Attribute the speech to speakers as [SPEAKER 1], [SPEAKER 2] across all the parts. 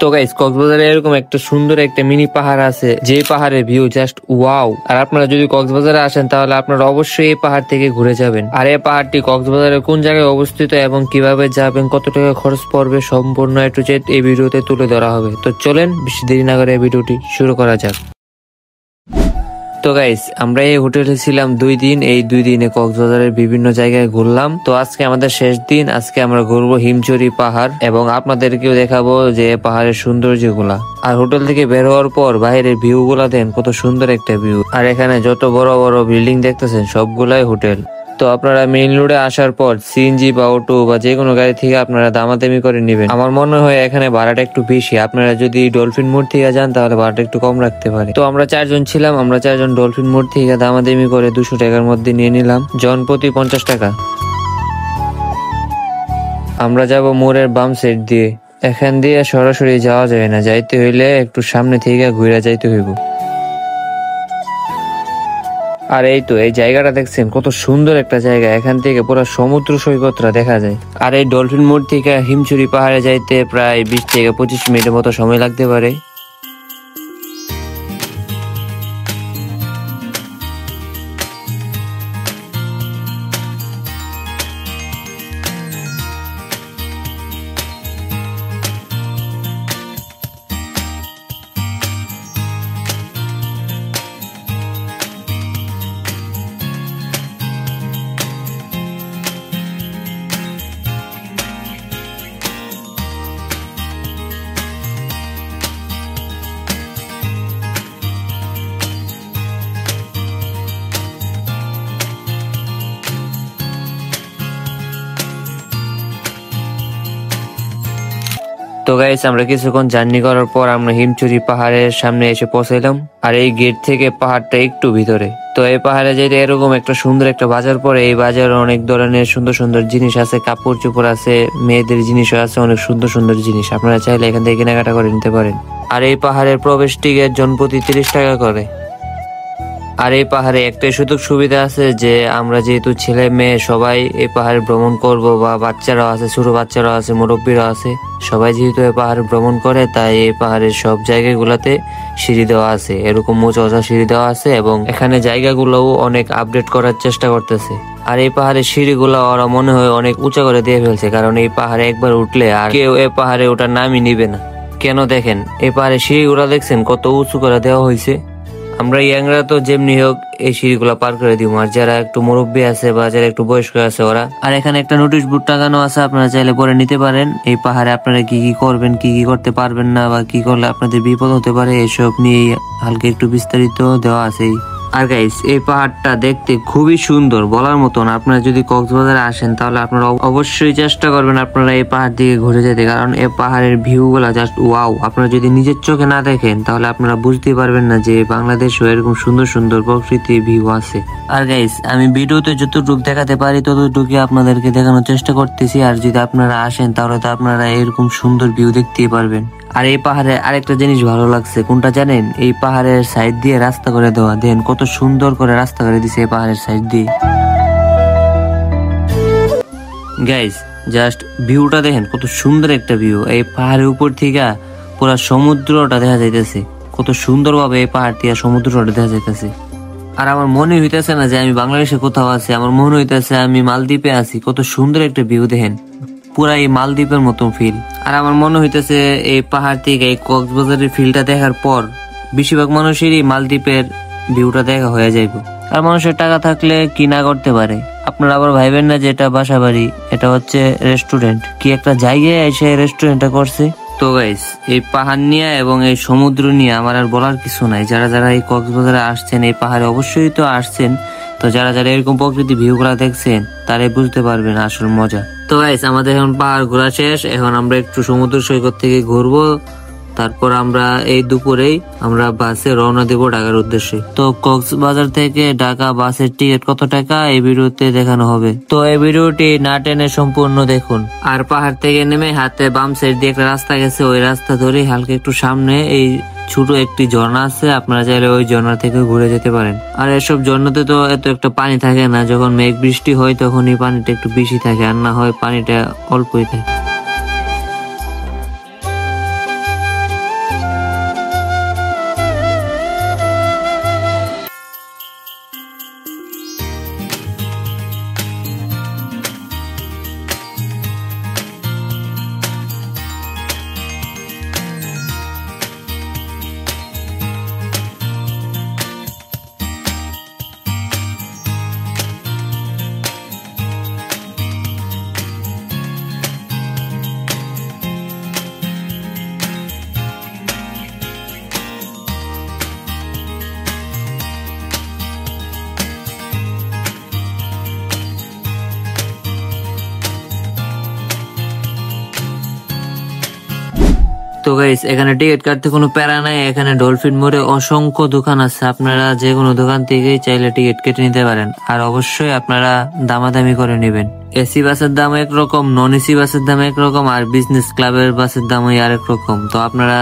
[SPEAKER 1] তো গাইস, কক্সবাজারে এরকম একটা সুন্দর একটা মিনি পাহাড় আছে, যে পাহাড়ের ভিউ জাস্ট ওয়াও। আর আপনারা যদি কক্সবাজারে আসেন তাহলে আপনারা অবশ্যই এই পাহাড় থেকে ঘুরে যাবেন। আর এই পাহাড়টি কক্সবাজারের কোন জায়গায় অবস্থিত এবং কিভাবে যাবেন, কত টাকা খরচ পড়বে, সম্পূর্ণ A to Z এই ভিডিওতে তুলে ধরা হবে। তো চলেন বেশি দেরি না করে এই ভিডিওটি শুরু করা যাক। তো গাইস, আমরা এই হোটেলে ছিলাম 2 দিন। এই 2 দিনে কক্সবাজারের বিভিন্ন জায়গায় ঘুরলাম। তো আজকে আমাদের শেষ দিন। আজকে আমরা ঘুরবো হিমছড়ি পাহাড় এবং আপনাদেরকেও দেখাবো যে পাহাড়ের সৌন্দর্যগুলা। আর হোটেল থেকে বের হওয়ার পর বাইরের ভিউ গুলা দেন, কত সুন্দর একটা ভিউ। আর এখানে যত বড় বড় বিল্ডিং দেখতেছেন সবগুলাই হোটেল। তো আপনারা মেইন রোডে আসার পর সিএনজি বা অটো বা যে কোনো গাড়ি থেকে আপনারা দামাদামি করে নেবেন। আমার মনে হয় এখানে ভাড়াটা একটু বেশি। আপনারা যদি ডলফিন মোড় থেকে যান তাহলে ভাড়াটা একটু কম রাখতে পারে। তো আমরা 4 জন ছিলাম, আমরা 4 জন ডলফিন মোড় থেকে দামাদামি করে 200 টাকার মধ্যে নিয়ে নিলাম, জন প্রতি 50 টাকা। আমরা যাব মোড়ের বাম সাইড দিয়ে। এখান দিয়ে সরাসরি যাওয়া যায় না, যাইতে হইলে একটু সামনে থেকে ঘুরে যাইতে হইব। আর এই তো এই জায়গাটা দেখছেন, কত সুন্দর একটা জায়গা। এখান থেকে পুরো সমুদ্র সৈকতটা দেখা যায়। আর এই ডলফিন মোড় থেকে হিমছড়ি পাহাড়ে যাইতে প্রায় 20 থেকে 25 মিনিটের মতো সময় লাগতে পারে। তো গাইস, আমরা কিছুক্ষণ জার্নি করার পর আমরা হিমছড়ি পাহাড়ের সামনে এসে পৌঁছাইলাম। আর এই গেট থেকে পাহাড়টা একটু ভিতরে। তো এই পাহাড়ে যেতে এরকম একটা সুন্দর একটা বাজার পড়ে। এই বাজারে অনেক ধরনের সুন্দর সুন্দর জিনিস আছে, কাপড় চোপড় আছে, মেয়েদের জিনিসও আছে, অনেক সুন্দর সুন্দর জিনিস। আপনারা চাইলে এখান থেকে কেনাকাটা করে নিতে পারেন। আর এই পাহাড়ের প্রবেশ টিকিট জনপ্রতি 30 টাকা করে। আর এই পাহাড়ে একটাই সুযোগ সুবিধা আছে যে আমরা যেহেতু ছেলে মেয়ে সবাই এই পাহাড়ে ভ্রমণ করব, বা বাচ্চারাও আছে, ছোট বাচ্চারাও আছে, মুরব্বীরাও আছে, সবাই যেহেতু এই পাহাড়ে ভ্রমণ করে, তাই এই পাহাড়ের সব জায়গাগুলোতে সিঁড়ি দেওয়া আছে, এরকম উঁচা উঁচা সিঁড়ি দেওয়া আছে এবং এখানে জায়গাগুলোও অনেক আপডেট করার চেষ্টা করতেছে। আর এই পাহাড়ের সিঁড়িগুলো ওরা মনে হয় অনেক উঁচা করে দিয়ে ফেলছে, কারণ এই পাহাড়ে একবার উঠলে আর কেউ এই পাহাড়ে ওটার নামই নিবে না। কেন দেখেন, এই পাহাড়ের সিঁড়িগুলো দেখছেন কত উঁচু করে দেওয়া হয়েছে। আমরা ইয়াংরা তো যেমনি হোক এই সিঁড়িগুলা পার করে দিব, আর যারা একটু মুরব্বী আছে বা যারা একটু বয়স্ক আছে ওরা। আর এখানে একটা নোটিশ বোর্ড টাঙানো আছে, আপনারা চাইলে পরে নিতে পারেন। এই পাহাড়ে আপনারা কি কি করবেন, কি কি করতে পারবেন না, বা কি করলে আপনাদের বিপদ হতে পারে, এসব নিয়ে হালকা একটু বিস্তারিত দেওয়া আছে। আর গাইস, এই পাহাড়টা দেখতে খুবই সুন্দর, বলার মতন। আপনারা যদি কক্সবাজারে আসেন তাহলে আপনারা অবশ্যই চেষ্টা করবেন আপনারা এই পাহাড় দিকে ঘুরে যেতে, কারণ এই পাহাড়ের ভিউ গুলা জাস্ট ওয়াও। আপনারা যদি নিজের চোখে না দেখেন তাহলে আপনারা বুঝতে পারবেন না যে বাংলাদেশে এরকম সুন্দর সুন্দর প্রকৃতির ভিউ আছে। আর গাইস, আমি ভিডিওতে যতটুকু দেখাতে পারি ততটুকু আপনাদেরকে দেখানোর চেষ্টা করতেছি। আর যদি আপনারা আসেন তাহলে তো আপনারা এরকম সুন্দর ভিউ দেখতেই পারবেন। আর এই পাহাড়ে আরেকটা জিনিস ভালো লাগছে, কোনটা জানেন? এই পাহাড়ের সাইড দিয়ে রাস্তা করে দেওয়া। দেন কত সুন্দর করে রাস্তা করে দিছে এই পাহাড়ের সাইড দিয়ে। গাইস, জাস্ট ভিউটা দেখেন, কত সুন্দর একটা ভিউ। এই পাহাড়ের উপর থেকে পুরো সমুদ্রটা দেখা যাইতেছে, কত সুন্দর ভাবে এই পাহাড় থেকে সমুদ্রটা দেখা যাইতেছে। আর আমার মনে হইতেছে না যে আমি বাংলাদেশে কোথাও আছি, আমার মনে হইতেছে আমি মালদ্বীপে আছি। কত সুন্দর একটা ভিউ দেখেন, পুরা এই মালদ্বীপের মতন ফিল। আর আমার মনে হইতেছে এই পাহাড় থেকে এই কক্সবাজারের ফিলটা দেখার পর বেশিরভাগ মানুষেরই মালদ্বীপের ভিউটা দেখা হয়ে যাইব। আর মানুষের টাকা থাকলে কি না করতে পারে। আপনারা আবার ভাইবেন না যে এটা বাসা বাড়ি, এটা হচ্ছে রেস্টুরেন্ট। কি একটা জায়গায় এসে রেস্টুরেন্টটা করছে। তো গাইস, এই পাহাড় নিয়ে এবং এই সমুদ্র নিয়ে আমার আর বলার কিছু নাই। যারা যারা এই কক্সবাজারে আসছেন, এই পাহাড়ে অবশ্যই তো আসছেন, তো যারা যারা এরকম প্রকৃতি ভিউ গুলা দেখছেন তারাই বুঝতে পারবেন আসল মজা। তো গাইস, আমাদের এখন পাহাড় ঘোরা শেষ। এখন আমরা একটু সমুদ্র সৈকত থেকে ঘুরবো, তারপর আমরা এই দুপুরেই আমরা বাসে রওনা দেব ঢাকার উদ্দেশ্যে। তো কক্সবাজার থেকে ঢাকা বাসের টিকিট কত টাকা এই ভিডিওতে দেখানো হবে, তো এই ভিডিওটি না টেনে সম্পূর্ণ দেখুন। আর পাহাড় থেকে নেমে হাতে বাম সাইড দিয়ে একটা রাস্তা গেছে, ওই রাস্তা ধরে হালকা একটু সামনে এই ছোট একটি ঝর্ণা আছে, আপনারা চাইলে ওই ঝর্ণা থেকে ঘুরে যেতে পারেন। আর এসব ঝর্ণাতে তো এত একটা পানি থাকে না, যখন মেঘ বৃষ্টি হয় তখনই পানিটা একটু বেশি থাকে, আর না হয় পানিটা অল্পই থাকে। তো গাইস এখানে টিকিট কাটতে কোনো প্যারা নাই, এখানে ডলফিন মোড়ে অসংখ্য দোকান আছে, আপনারা যে কোনো দোকান থেকেই চাইলে টিকিট কেটে নিতে পারেন। আর অবশ্যই আপনারা দামাদামি করে নেবেন। এসি বাসের দাম একরকম, নন এসি বাসের দাম একরকম, আর বিজনেস ক্লাবের বাসের দাম ওই আরেক রকম। তো আপনারা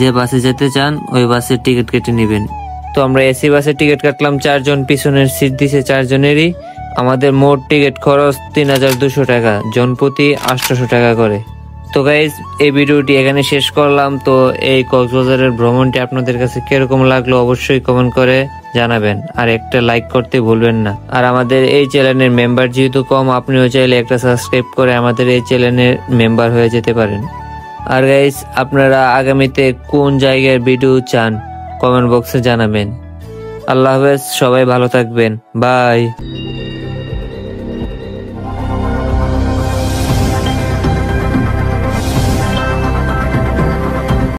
[SPEAKER 1] যে বাসে যেতে চান ওই বাসের টিকিট কেটে নেবেন। তো আমরা এসি বাসের টিকিট কাটলাম 4 জন, পিছনের সিট দিছে 4 জনেরই। আমাদের মোট টিকিট খরচ 3200 টাকা, জনপ্রতি 800 টাকা করে। তো গাইজ এই ভিডিওটি এখানে শেষ করলাম। তো এই কক্সবাজারের ভ্রমণটি আপনাদের কাছে কিরকম লাগলো অবশ্যই কমেন্ট করে জানাবেন, আর একটা লাইক করতে ভুলবেন না। আর আমাদের এই চ্যানেলের মেম্বার যেহেতু কম, আপনিও চাইলে একটা সাবস্ক্রাইব করে আমাদের এই চ্যানেলের মেম্বার হয়ে যেতে পারেন। আর গাইজ আপনারা আগামীতে কোন জায়গার ভিডিও চান কমেন্ট বক্সে জানাবেন। আল্লাহ হাফেজ, সবাই ভালো থাকবেন, বাই।